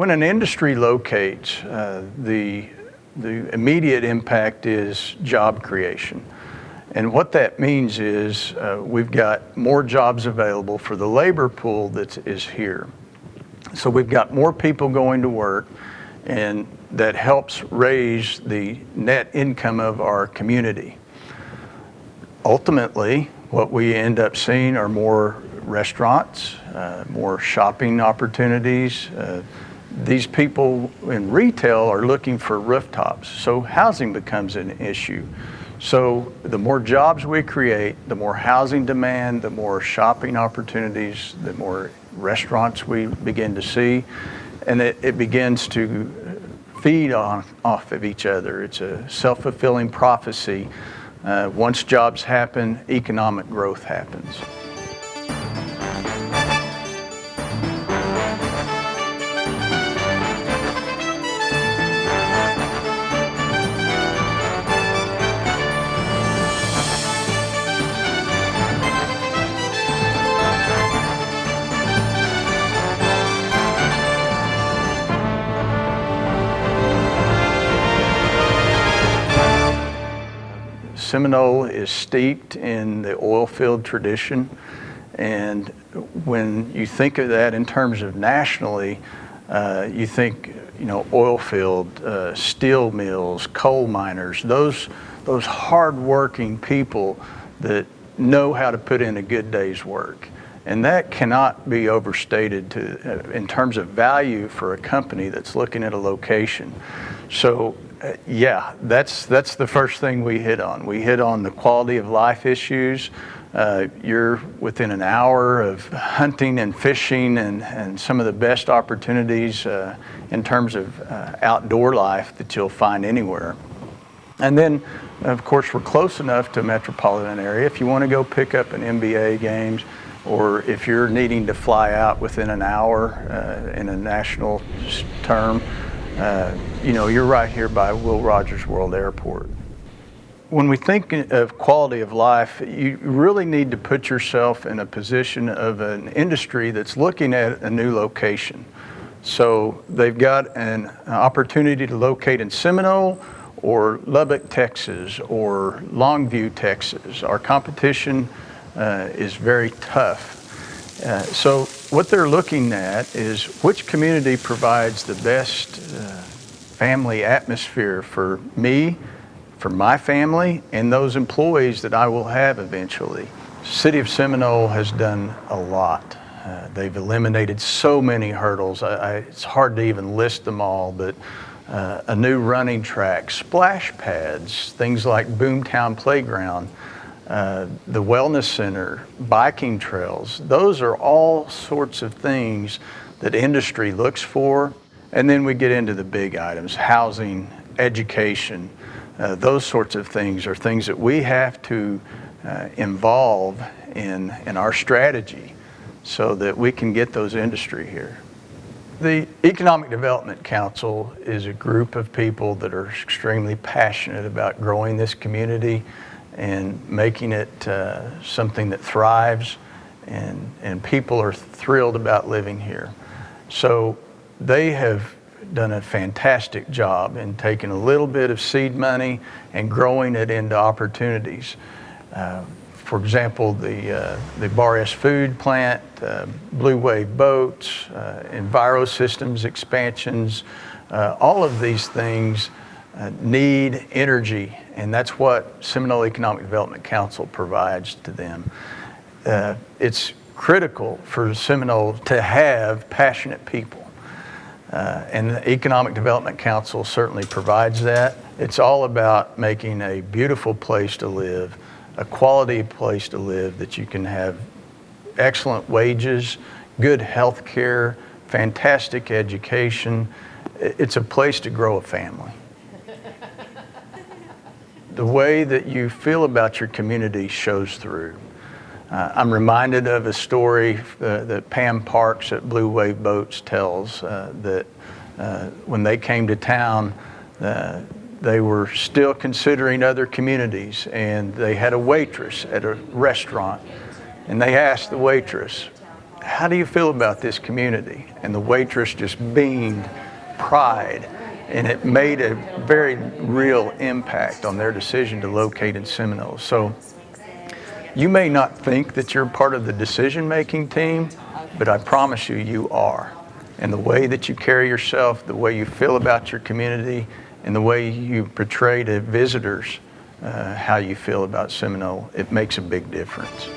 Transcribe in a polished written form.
When an industry locates, the immediate impact is job creation. And what that means is we've got more jobs available for the labor pool that is here. So we've got more people going to work, and that helps raise the net income of our community. Ultimately, what we end up seeing are more restaurants, more shopping opportunities. These people in retail are looking for rooftops, so housing becomes an issue. So the more jobs we create, the more housing demand, the more shopping opportunities, the more restaurants we begin to see, and it begins to feed off of each other. It's a self-fulfilling prophecy. Once jobs happen, economic growth happens. Seminole is steeped in the oil field tradition, and when you think of that in terms of nationally, you think, oil field, steel mills, coal miners, those hard-working people that know how to put in a good day's work. And that cannot be overstated in terms of value for a company that's looking at a location. So yeah, that's the first thing we hit on. We hit on the quality of life issues. You're within an hour of hunting and fishing and some of the best opportunities in terms of outdoor life that you'll find anywhere. And then, of course, we're close enough to a metropolitan area. If you want to go pick up an NBA games, or if you're needing to fly out within an hour in a national term, you're right here by Will Rogers World Airport. When we think of quality of life, you really need to put yourself in a position of an industry that's looking at a new location. So they've got an opportunity to locate in Seminole or Lubbock, Texas, or Longview, Texas. Our competition is very tough. So what they're looking at is which community provides the best family atmosphere for me, for my family, and those employees that I will have eventually. City of Seminole has done a lot. They've eliminated so many hurdles. It's hard to even list them all, but a new running track, splash pads, things like Boomtown Playground, the wellness center, biking trails, those are all sorts of things that industry looks for. And then we get into the big items, housing, education, those sorts of things are things that we have to involve in our strategy so that we can get those industry here. The Economic Development Council is a group of people that are extremely passionate about growing this community and making it something that thrives, and people are thrilled about living here. So they have done a fantastic job in taking a little bit of seed money and growing it into opportunities. For example, the Bar-S food plant, Blue Wave boats, Enviro Systems expansions, all of these things need energy, and that's what Seminole Economic Development Council provides to them. It's critical for Seminole to have passionate people, and the Economic Development Council certainly provides that. It's all about making a beautiful place to live, a quality place to live that you can have excellent wages, good health care, fantastic education. It's a place to grow a family. The way that you feel about your community shows through. I'm reminded of a story that Pam Parks at Blue Wave Boats tells that when they came to town, they were still considering other communities, and they had a waitress at a restaurant, and they asked the waitress, how do you feel about this community? And the waitress just beamed pride, and it made a very real impact on their decision to locate in Seminole. So you may not think that you're part of the decision-making team, but I promise you, you are. And the way that you carry yourself, the way you feel about your community, and the way you portray to visitors how you feel about Seminole, it makes a big difference.